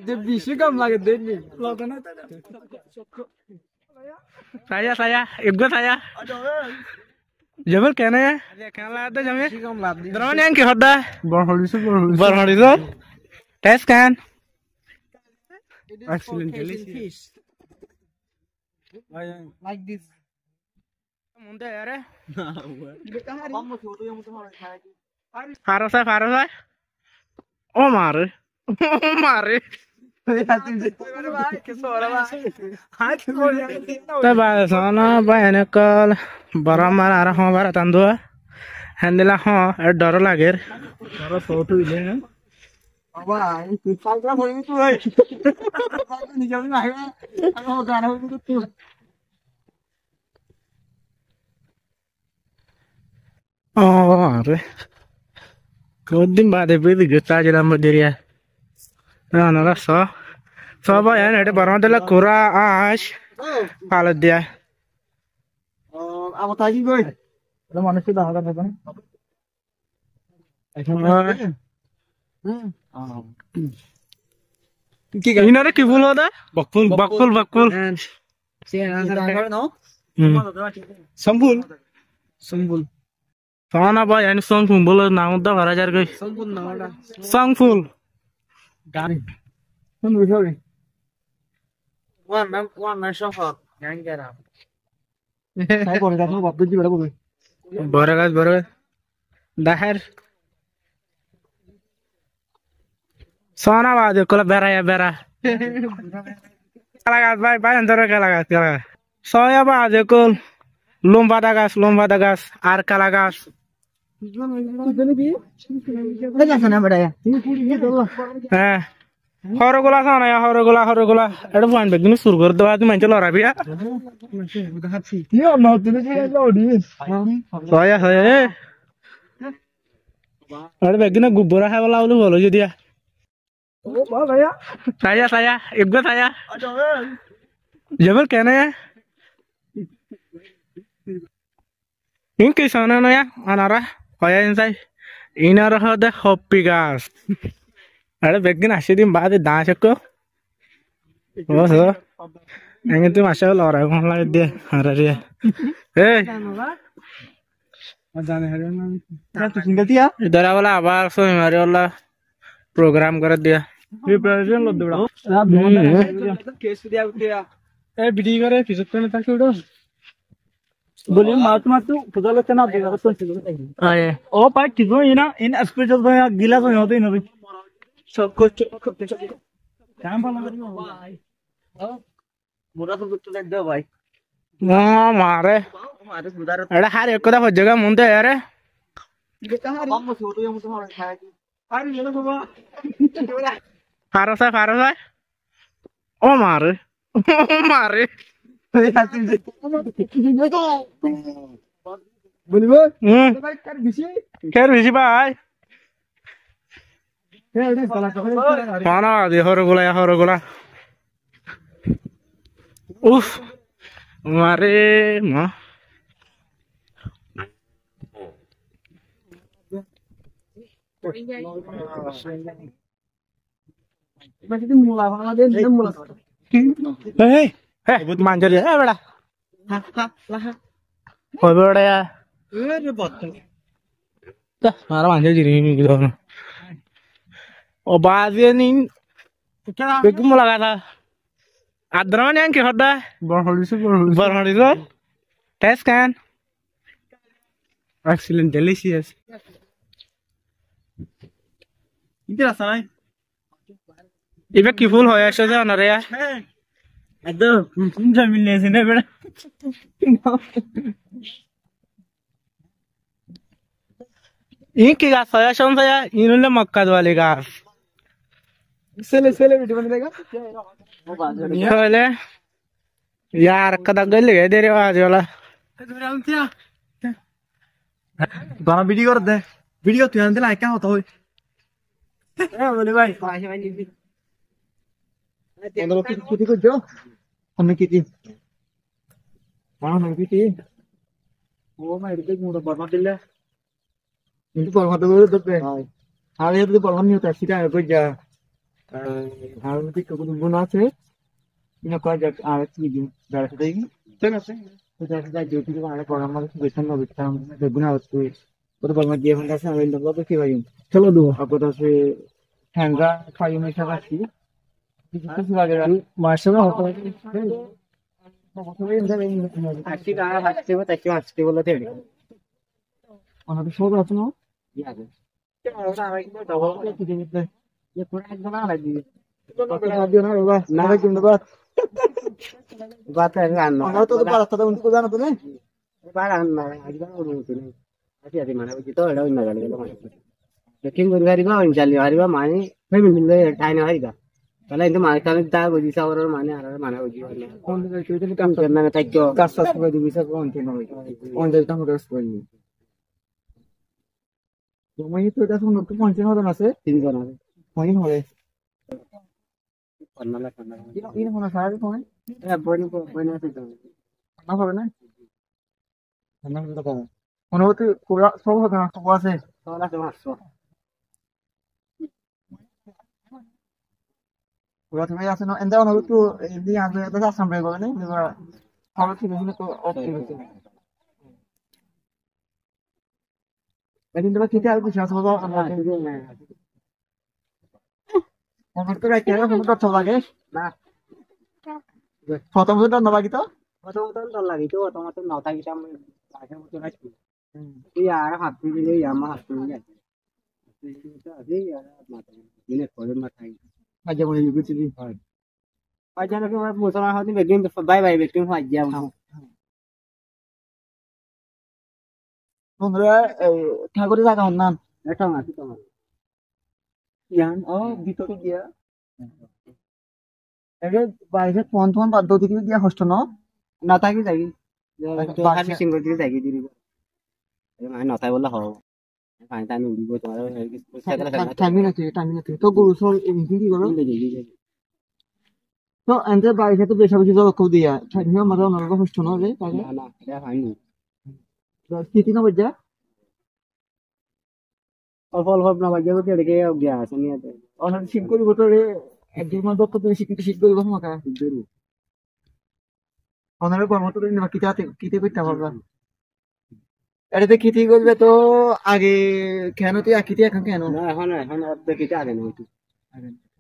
যে বেশি কম লাগে দেখবি saya ibu saya jamal kena ya kena lah ada jamnya drone yang kihoda berhari itu tes kan excellent delicious like this munde yare farosai oh mare Tapi sana banyak kal barang mana arah hong barat tandu handle hong dor lagir dor sotu ile apa itu salga boleh itu ni jauh ni aku gana itu oh are kodin bade bedi gita jalan berdiri nah nara so ba ya nede barang dela kura ash palat dia apa tadi gue ada manusia dah ada apa ini ada kibul ada bakul sambul sana ba ya ni song kumbul naung da barajar gai sambul na ada sangful gari kan bisa ni one shofar yang kira saya boleh dah tu bapak juga boleh baragas dahar sana ba de kola bera kalagas bai antar kalagas soya ba de kol lomba dagas ar kalagas হরগোলা সানা হরগোলা এটা fine bag কিন্তু সুর করে দেওয়া তুমি মানছে লড়াবি এটা bag কিনা গুবরা খাই বলা বলে বলো যদি saya ibu saya jamal kena ya ini kisahnya no ya anara kayak insai ini arah ada hopi gas ada bagian asyik mbak ada dah cakap oh so yang itu masya Allah orang lagi dia ada dia इधर वाला आवाज सो हमारे वाला programme कर दिया represent लो दौड़ा case दिया ए video करे फिर करने तक उड़ो बोलिए मात फुजल चना देगा तो आए ओ पाई किसो ये ना इन स्पेशल तो या गिला तो होते ना भाई सब कुछ काम वाला भाई मुरा तो कुछ लग दो भाई मारे अरे हर एक को जगह मुंडे यार बम छोटो ये मुझे मार खाया अरे ये ना बाबा फारोसा ओ मारे बोलिए खैर बिजी भाई खाना दे हरगोला उफ मारे माँ masih mulai ada mulai manjur ya beda oh beda ya dah marah manjur jadi ini gitu oh bahasnya nih begitu mulai kata adron yang kihoda berhari itu tes kan excellent delicious ini rasa nih ibe ki full hoya আসছে না রে একদম জমিন নেছে না বেটা इनकी गाछ होया कौन सा इन्होंने मक्का वाले गाछ सेले वीडियो बन देगा बोले यार कदा गल गए दे रे आज वाला गाना वीडियो कर दे वीडियो तू आंदे लाइक क्या होता है बोले भाई Kalau kita ko jo, kami kita, mana kita? Oh, mai itu muda barang dilla. Itu barang tu baru tu pe. Hari itu barang ni udah sida aku ja. হারমতি কত গুণ আছে ইনা কয় যাক আর কি দিন বেড়াতে দেই ঠিক আছে এটা যা ডিউটি করে আর গরম মাঝে বেতন না বেতন বেগুনা হচ্ছে কত বড় দিয়ে ফোন আছে আমি লোক কি ভাই চলো দু আপদ আছে ঠ্যাঙ্গা খাই মে সব আছে কিছু লাগে মাসে হতো আজকে টাকা হাসতে হবে তাকে হাসতে বলে দেবে অনেক সব আছে না কি আছে ওটা আমি কিন্তু ডবল করে কি দিতে ये पूरा एकदम आ लगी तो दियो ना बाबा ना किन बात है गाना और तो बात था उनको जाना तो नहीं बात आना आज का और तो नहीं आती आती माने कि तो एडा ना गाली लेकिन कोई गाड़ी ना चली आ रही बा माने भाई मिल ले टाइम आ रही का पहले इनके माने का ता गोजी सा और माने आ रहा माने गोजी वाले कौन तो काम करना है ताकि का सब को दी सब कौन थे ना कौन देता हूं रस कोई तो मैं तो এটা শুনো তো পঞ্চাশ হাজার আছে তিনজন আছে কয়দিন হবে ইন কোনো সারা কোন বইনি আছে তো না হবে না না তো কম অনুভূতি পুরো সব হবে না সব আছে সব আছে মাত্র পুরো তুমি আছে না এন্ড অনুভূতি এমনি আগে তো সামনে গবে না ভালো ঠিক আছে তো ওকে এদিন তো কিতে আর কিছু আছে বাবা আমরা আমার তো রাইতে আমার তো লাগে না প্রথম তো না লাগি তো লাগি তো তোমার তো নাও থাকি আমি আগে মতো রাখি তুই আর হাত দিয়ে আমার হাত দিয়ে তো আছে আর মাথা দিনে করে মাথায় আজ মনে কিছু দিন হয় আজ জানো কি আমার মোসা হাতে বেগিং বাই বাই বেগিং হয় যা বন্ধুরা ঠাকুরের জায়গা হন নাম এটা আছে তোমার ইয়ান ও ভিতরে গিয়া এগে বাইরে ফোন ফোন বাদ দিকে গিয়া হস্ত ন না থাকি যাই বাকি সিঙ্গল দিকে যাই দিবি মানে না তাই বললে হবে পানি টানি উড়িব তোমার টাইমিং আছে তো গুরু সর কি করো তো এন্ড বাইরে তো বেশি বেশি জল কো দিয়া টাইমিং মাঝে নরক হস্ত ন রে না না এটা হয়নি স্থিতি না বজ্জা অল্প অল্প না বাজে তো এদিকে গিয়া আছে নিয়ে অনেক শিখ করি বতরে একজন মান দক্ষ তুমি শিখ করি বসে মাকা জরুর অনেক কর্মত দিন না কিতে করতে পারবা এটাতে কিতে করবে তো আগে কেন তুই কিতে এখন কেন না এখন অর্ধেক কিতে আগে না হইতো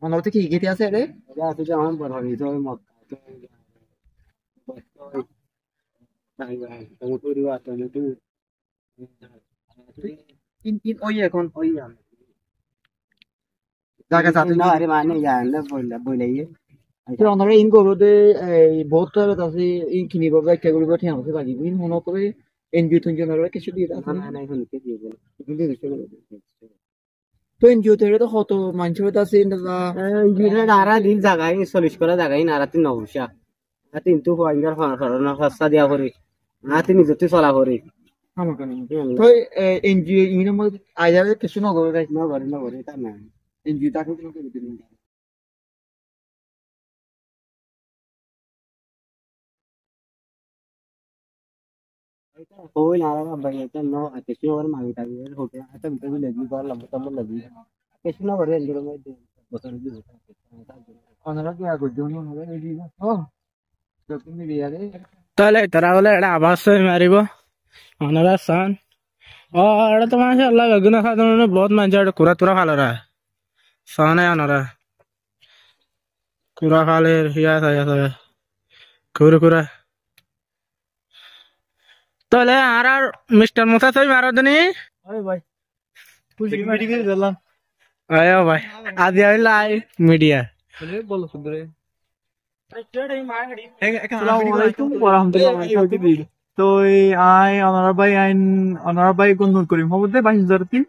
মনে হচ্ছে কি কিতে আছে রে যা আছে যে আমার বড় হই তো মক্কা তো তাই ভাই তুমি পুরি বাত না তুই in ওই এখন ওই জায়গা যাতে না আরে মানে জান না বইলে তো আমরা ইন করব দে এই বহুত আছে ইন কিনি করব একটা করব ঠিক আছে বাকি ইন মনে করে এনজিও তুন জনের কিছু দিয়ে আছে না না এখন কে দিয়ে বলে কিন্তু তো এনজিও তে তো কত মানুষ আছে ইনদা এনজিও নারা দিন জায়গায় 40 করে জায়গায় নারা তিন নবশা তিন তো পয়েন্টার ফানা ফাস্তা দিয়া করে না তিন নিজে চলা করে তো এনজিও ইনের মধ্যে আই যাবে কিছু না করবে না করে তা না এনজিও তাকে কোনো করে দিন कोई नारा का भाई तो नो किसी और मांगता है होते हैं तो भी लगी बार लंबा तब लगी किसी ना बड़े अंदर में बसन भी होता है ओनरा क्या कुछ जो नहीं होगा ये ओ तो तुम भी यार তাহলে তারা বলে এটা আবাস মারিব অনারা সান और तो माशाल्लाह गगना खादन ने बहुत मंजा कुरा तुरा खाला रहा सान है अनरा कुरा खाले या कुरा तो ले आरा मिस्टर मुसा सही मारो दनी अरे भाई कुछ मीडिया में चलना आयो भाई आज ये लाइव मीडिया बोलो सुंदरे अस्सलामुअलैकुम वरहमतुल्लाहि তো এই আই অনারা ভাই গন্ধন করি মধ্যে 22,003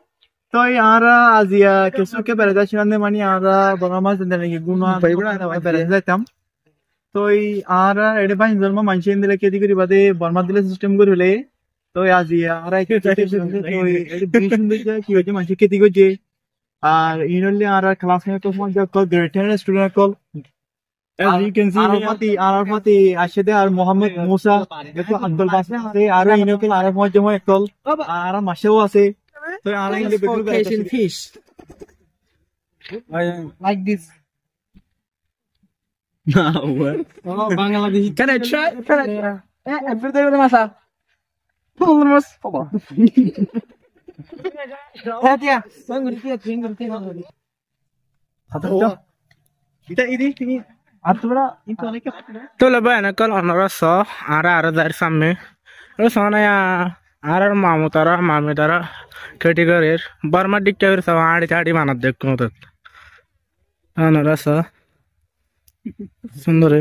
তো এই আরা আজিয়া কেসুকে বেড়ে ছিলাম মানে আরা বড় মাছ নাকি গুনা বেড়ে যাইতাম তো এই আরা এডে 22,000 মা মানছে দিলে কেদি করি বাদে বর্মা দিলে সিস্টেম করে হলে তো আজিয়া আরা কি হয়েছে মানছে কেদি করছে আর ইনলি আরা ক্লাস তো grade 10 student call As you can see, Arafati, Ashade, or Mohammed Musa, Abdul Basri, Ara Inokil, Arafat Jamo Ekol, Ara Mashawase, so Ara in the fish. Like this. না ওয়া ও বাংলাদেশি can I try এবার দেবে মাসা ফুল মাস বাবা হ্যাঁ তিয়া সঙ্গুরি তিয়া ফিঙ্গুরি এটা ইদি তুমি আতরা itu অনেক তো লবা না কল অনরা স আর দার সামনে ও সোনায়া আর মামুতারা মামিতারা ক্যাটেগরির বার্মা ডিক্টের সব আড়ি চাড়ি মানাত দেখো তো অনরা স সুন্দর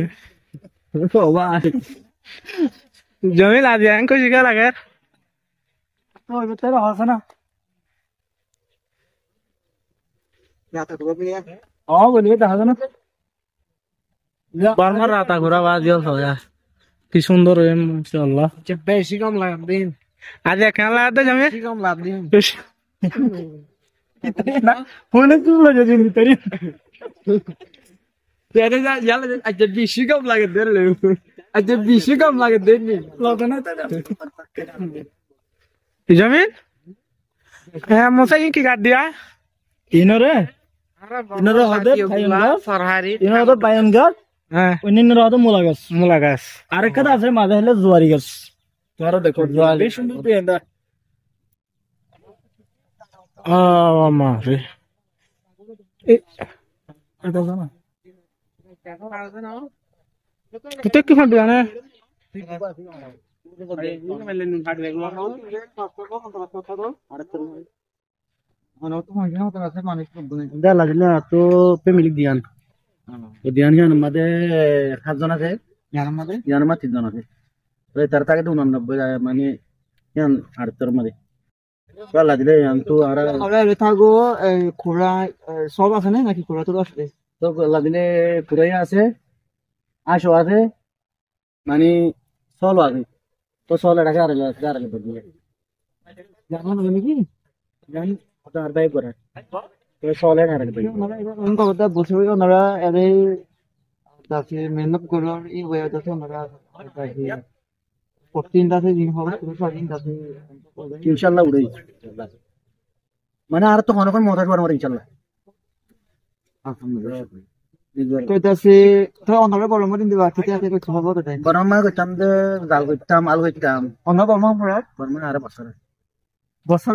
জমিল আজ আঙ্কো শিখা লাগে তো বেটার আছে না রাতা ঘুরা পিয়া ও বলি দেখা না বারবার রাতা ঘুরা বাজিও সয়া কি সুন্দর মাশাআল্লাহ যে বেশি কম লাগে দিন আজ কেন লাগে জমি বেশি কম লাগে দিন না হনে তুই লাগে দিন তরি তেরে যা ইয়ালে আজ বেশি কম লাগে দেলে আজ বেশি কম লাগে দেন নি লাগে না তো জমি হ্যাঁ মশাই কি কাট দিয়া ইনরে হদে ফরহারি ইনরে বায়ানগার হ্যাঁ অন্যান্য হদে মুলা গাছ আরেকটা আছে মাঝে হলে জোয়ারি গাছ তোরা দেখো জোয়ারি বেশ সুন্দর পেন্দা মারে এটা জানা কিতে কি হবে জানা তো ফ্যামিলি দিয়ান দিয়ান মধ্যে 7 জন আছে ইয়ার মধ্যে 3 জন আছে তার তাকে তো 89 মানে ইয়ান 78 মধ্যে চলা দিলে তো আর থাকো খোরা সব আছে নাকি খোরা তো আছে তো দিলে খোরাই আছে আশো আছে মানে সলো আছে তো সলো টাকা আর বদলে জানো নাকি জানি আর বাই করে তো সলে না রাখবে উনকো কথা বলছে ওনারা এরে তাকে মেহনত করার এই ওয়েটা তো ওনারা প্রতিদিন দাসে দিন হবে প্রতিদিন দাসে ইনশাআল্লাহ উড়াই মানে আর তো কোন মত আসবে আমার ইনশাআল্লাহ আলহামদুলিল্লাহ কইতাছে তো ওনারা গরম দিন দিবা খেতে আছে কই খাবো তো গরম মা কইতাম দে জাল কইতাম আল কইতাম অন্য গরম পড়া গরম আর বছর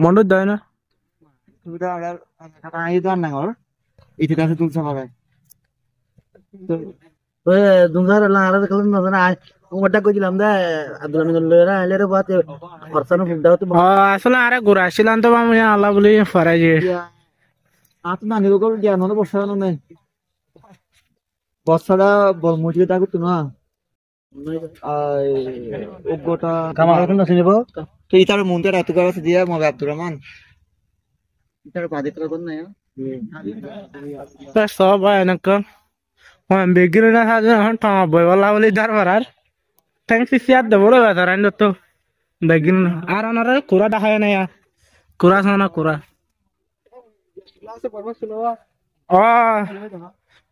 মন্ড দেয় না সুবিধা আর আই তো না ঘর ইতি কাছে তুলছে পাবে তো ওই দুঙ্গার লা আর কলন না ওটা কইছিলাম দে আব্দুল আমিন লরা আইলে বাতে খরচানো ফুডা তো আসলে আরে ঘুরা আসিলাম তো আমি আল্লাহ বলি ফরাই যে আত না নিগো জ্ঞান হলো বর্ষা না বর্ষাটা বলমুজি তা করতে না ওগোটা কামাল কোন চিনিব তো ইতার মনতে রাত করে দিয়া মবে আব্দুর রহমান ইতার বাদে তো কোন না তো সব এনেক বেগির না সাজে হন টা বইওয়ালা বলি দরবার থ্যাঙ্কস সিয়াদ দেবো বেতার আইন তো বেগিন আর ওনারে কুরা দেখায় না কুরা শোনা কুরা ও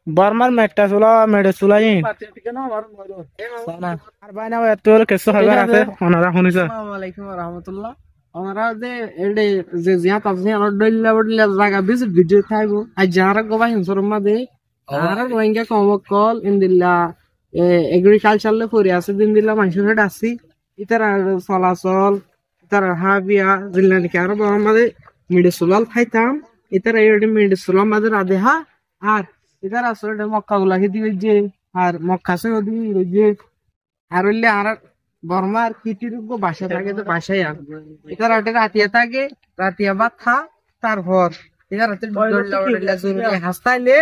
বারমার মেটটা চুলা মেটে চুলাই আর ভাই না তোর কেসো খবর আছে ওনারা শুনিছ আসসালামু আলাইকুম ওয়া রাহমাতুল্লাহ ওনারা যে জিয়া তাজনি আর ডইলা বডলা জায়গা বিস ভিডিও থাইবো আজ যারা গোবা হিমসরম মাদে আর রোহিঙ্গা কমকল ইনদিল্লা এগ্রিকালচারলে পড়ে আছে দিন দিল্লা মানুষের ডাসি ইতার চলাচল ইতার হাবিয়া জিল্লা নাকি আর আমাদের মেডিসোলাল খাইতাম ইতার এই মেডিসোলাল মাঝে রাধেহা আর ইতার আসলে মক্কা গুলাকে দিবে যে আর মক্কা সে দিবে যে আর হইলে আর বর্মার কিটির বাসা থাকে তো বাসায় আর ইতার রাতিয়া থাকে রাতিয়া ভাত খা তারপর ইতার হাসতাইলে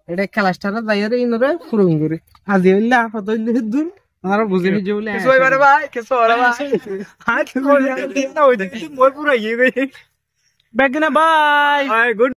এটা খেলাস্টারে যাইরে ইনরে ফুরুং করে আজি হইলে আপাত হইলে দূর আর বুঝিনি যে বলে কিছু হইবারে ভাই কিছু ওরা ভাই হ্যাঁ কিছু না হই দেখি মই পুরো ইয়ে গই ব্যাগ না বাই গুড